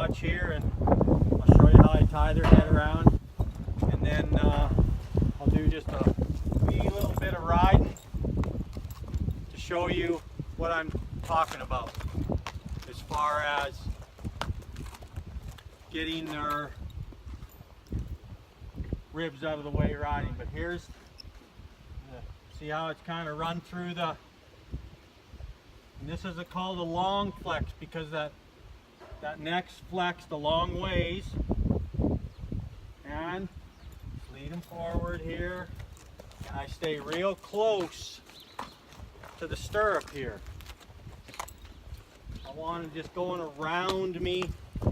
clutch here, and I'll show you how I tie their head around, and then I'll do just a wee little bit of riding to show you what I'm talking about as far as getting their ribs out of the way riding. But here's see how it's kind of run through the, and this is called a long flex, because that neck's flexed a long ways, and lead them forward here, and I stay real close to the stirrup here. I want them just going around me. I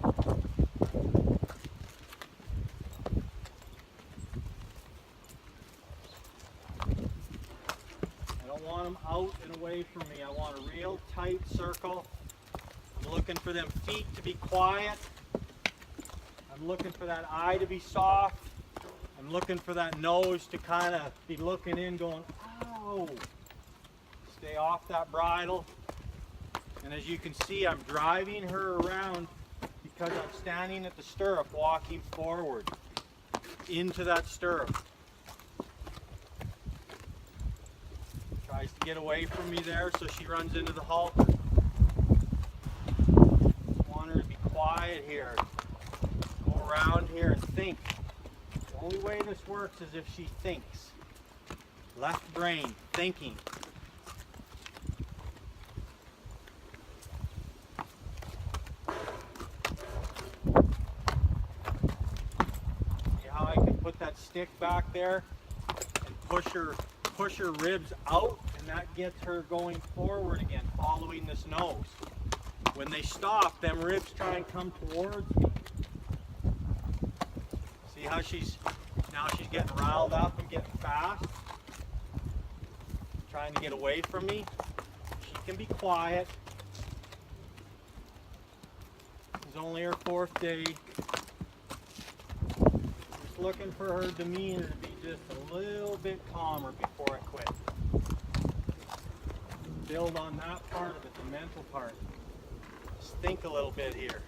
don't want them out and away from me. I want a real tight circle. I'm looking for them feet to be quiet. I'm looking for that eye to be soft. I'm looking for that nose to kind of be looking in going, ow. Stay off that bridle. And as you can see, I'm driving her around because I'm standing at the stirrup, walking forward into that stirrup. Tries to get away from me there, so she runs into the halter. Want her to be quiet here. Go around here and think. The only way this works is if she thinks. Left brain, thinking. See how I can put that stick back there and push her ribs out, and that gets her going forward again, following this nose. When they stop, them ribs try and come towards me. See how she's getting riled up and getting fast, trying to get away from me. She can be quiet. It's only her 4th day. Just looking for her demeanor to be just a little bit calmer before I quit. Build on that part of it, the mental part. Just think a little bit here.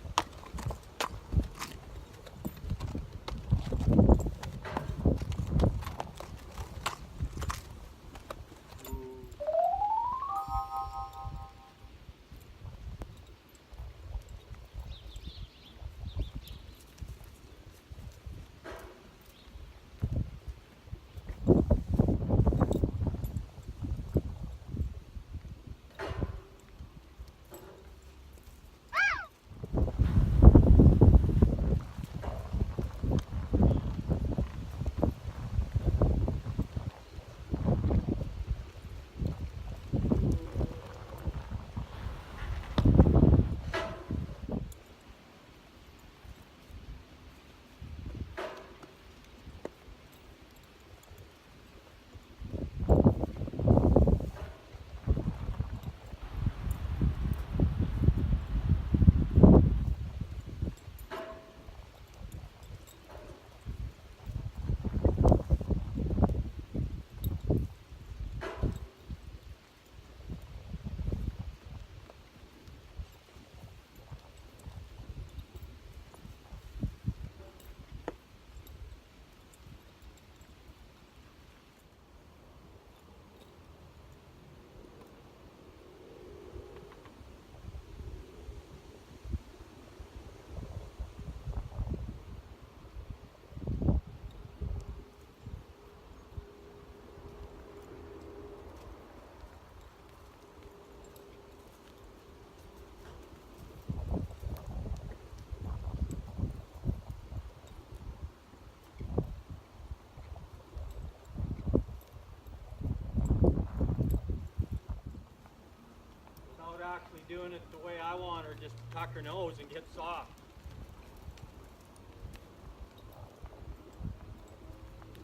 Actually doing it the way I want her, just tuck her nose and get soft.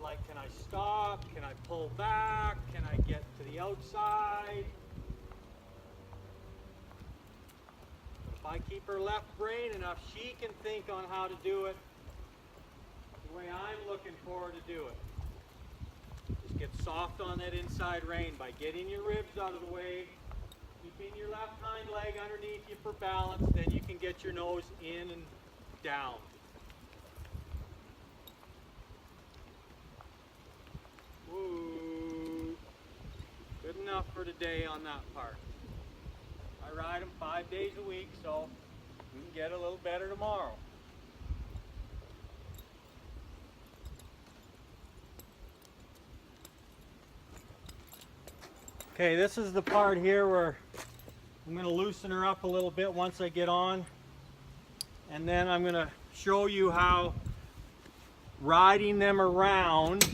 Like, can I stop? Can I pull back? Can I get to the outside? If I keep her left brain enough, she can think on how to do it the way I'm looking for her to do it. Just get soft on that inside rein by getting your ribs out of the way. Keeping your left hind leg underneath you for balance, then you can get your nose in and down. Woo. Good enough for today on that part. I ride them 5 days a week, so we can get a little better tomorrow. Okay, this is the part here where I'm going to loosen her up a little bit once I get on, and then I'm going to show you how riding them around,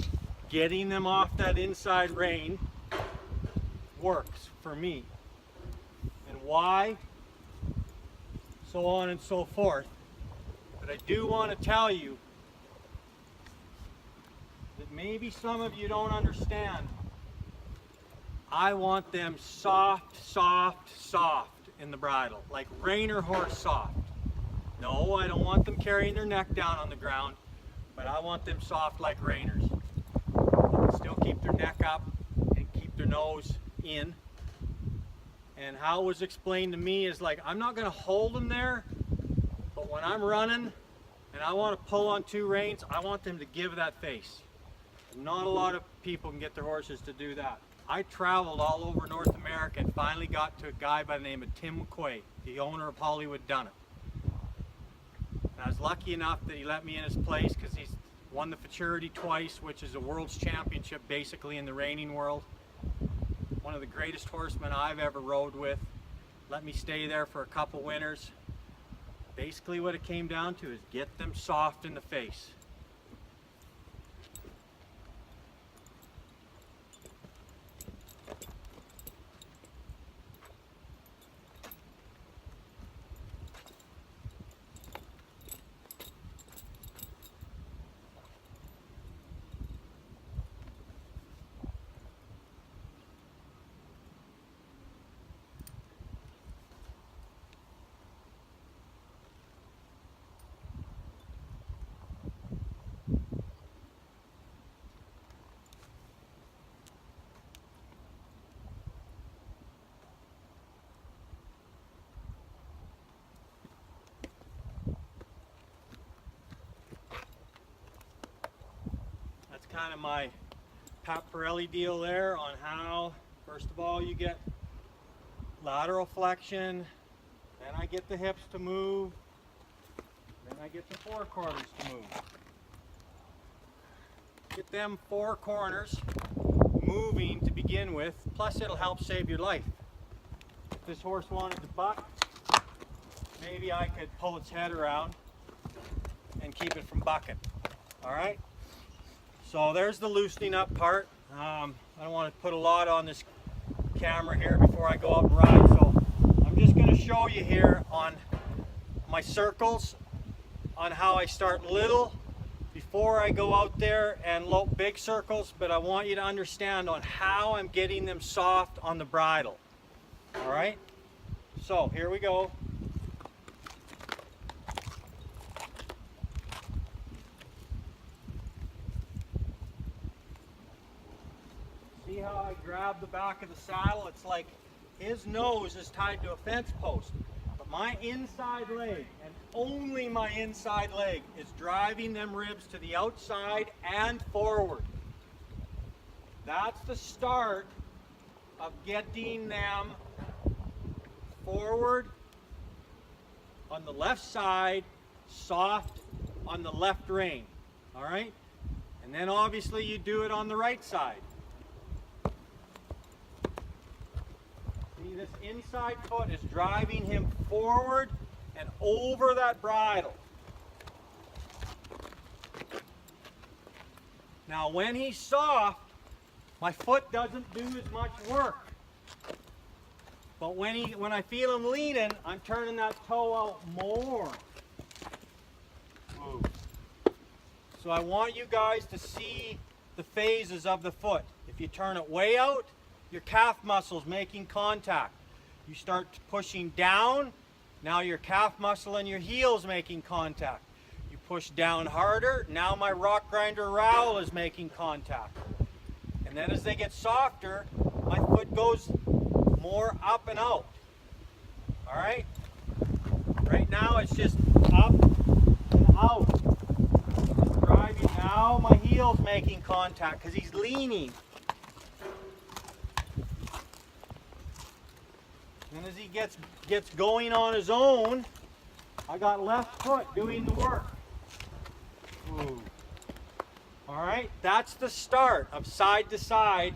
getting them off that inside rein works for me, and why, so on and so forth. But I do want to tell you that maybe some of you don't understand. I want them soft, soft, soft in the bridle, like reiner horse soft. No, I don't want them carrying their neck down on the ground, but I want them soft like reiners. They can still keep their neck up and keep their nose in. And how it was explained to me is like, I'm not going to hold them there, but when I'm running and I want to pull on two reins, I want them to give that face. Not a lot of people can get their horses to do that. I traveled all over North America and finally got to a guy by the name of Tim McQuay, the owner of Hollywood Done It. And I was lucky enough that he let me in his place because he's won the Futurity twice, which is a world's championship basically in the reining world. One of the greatest horsemen I've ever rode with. Let me stay there for a couple winters. Basically what it came down to is get them soft in the face. Kind of my Pat Pirelli deal there on how, first of all, you get lateral flexion, then I get the hips to move, then I get the four corners to move. Get them four corners moving to begin with, plus it'll help save your life. If this horse wanted to buck, maybe I could pull its head around and keep it from bucking. All right? So there's the loosening up part. I don't want to put a lot on this camera here before I go out and ride, so I'm just going to show you here on my circles on how I start little before I go out there and lope big circles, but I want you to understand on how I'm getting them soft on the bridle. All right? So here we go. See how I grab the back of the saddle? It's like his nose is tied to a fence post, but my inside leg, and only my inside leg, is driving them ribs to the outside and forward. That's the start of getting them forward on the left side, soft on the left rein. All right? And then obviously you do it on the right side. See, this inside foot is driving him forward and over that bridle. Now when he's soft, my foot doesn't do as much work. But when I feel him leaning, I'm turning that toe out more. Ooh. So I want you guys to see the phases of the foot. If you turn it way out, your calf muscle's making contact. You start pushing down, now your calf muscle and your heel's making contact. You push down harder, now my rock grinder rowel is making contact. And then as they get softer, my foot goes more up and out. All right? Right now it's just up bridle's making contact because he's leaning. And as he gets going on his own, I got left foot doing the work. Ooh. All right, that's the start of side to side.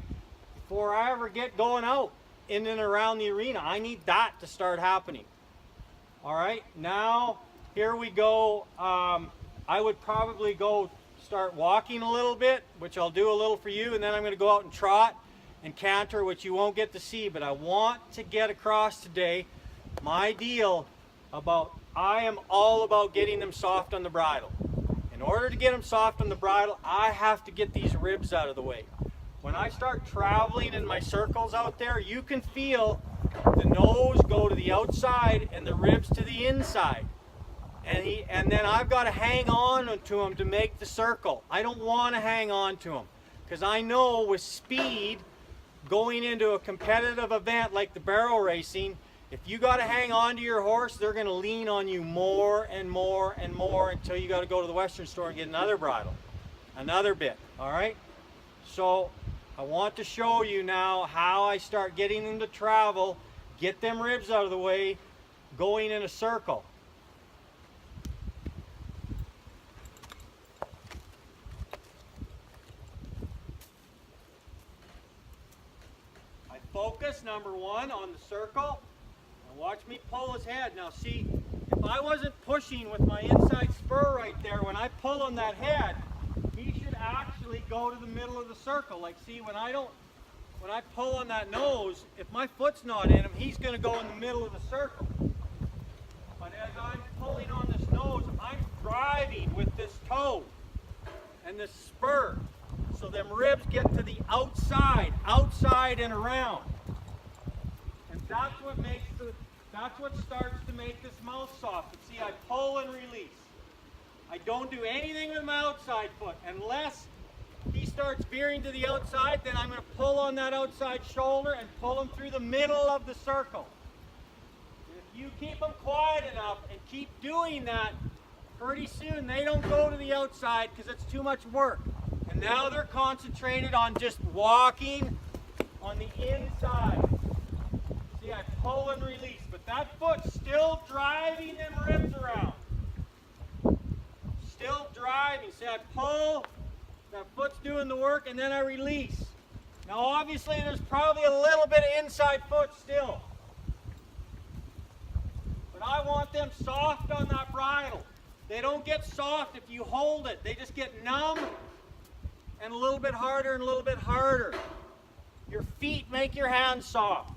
Before I ever get going out in and around the arena, I need that to start happening. All right, now here we go. I would probably go start walking a little bit, which I'll do a little for you, and then I'm going to go out and trot and canter, which you won't get to see, but I want to get across today my deal about I am all about getting them soft on the bridle. In order to get them soft on the bridle, I have to get these ribs out of the way. When I start traveling in my circles out there, you can feel the nose go to the outside and the ribs to the inside. And then I've got to hang on to him to make the circle. I don't want to hang on to him because I know with speed, going into a competitive event like the barrel racing, if you got to hang on to your horse, they're going to lean on you more and more and more until you got to go to the Western store and get another bridle, another bit, all right? So I want to show you now how I start getting them to travel, get them ribs out of the way, going in a circle. I focus, number one, on the circle, and watch me pull his head. Now see, if I wasn't pushing with my inside spur right there, when I pull on that head, he should actually go to the middle of the circle. Like see, when I pull on that nose, if my foot's not in him, he's going to go in the middle of the circle. But as I'm pulling on this nose, I'm driving with this toe and this spur. So them ribs get to the outside and around. And that's what starts to make this mouth soft. And see, I pull and release. I don't do anything with my outside foot unless he starts veering to the outside. Then I'm going to pull on that outside shoulder and pull him through the middle of the circle. If you keep them quiet enough and keep doing that, pretty soon they don't go to the outside because it's too much work. And now they're concentrated on just walking on the inside. See, I pull and release, but that foot's still driving them ribs around. Still driving. See, I pull, that foot's doing the work, and then I release. Now, obviously, there's probably a little bit of inside foot still. But I want them soft on that bridle. They don't get soft if you hold it. They just get numb and a little bit harder and a little bit harder. Your feet make your hands soft.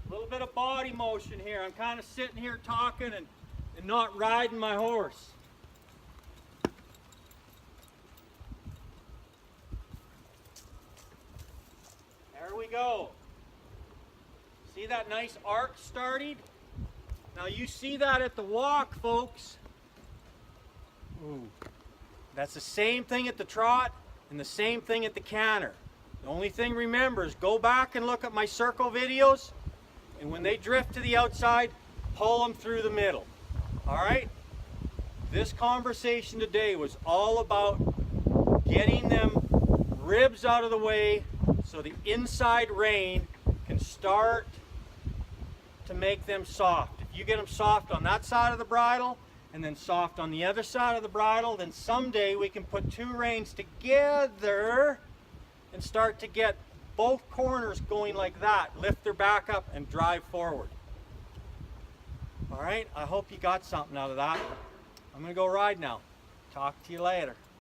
A little bit of body motion here. I'm kind of sitting here talking and not riding my horse. There we go. See that nice arc started? Now you see that at the walk, folks. Ooh. That's the same thing at the trot and the same thing at the canter. The only thing remember is go back and look at my circle videos, and when they drift to the outside, pull them through the middle. All right? This conversation today was all about getting them ribs out of the way so the inside rein can start to make them soft. If you get them soft on that side of the bridle and then soft on the other side of the bridle, then someday we can put two reins together and start to get both corners going like that. Lift their back up and drive forward. All right, I hope you got something out of that. I'm going to go ride now. Talk to you later.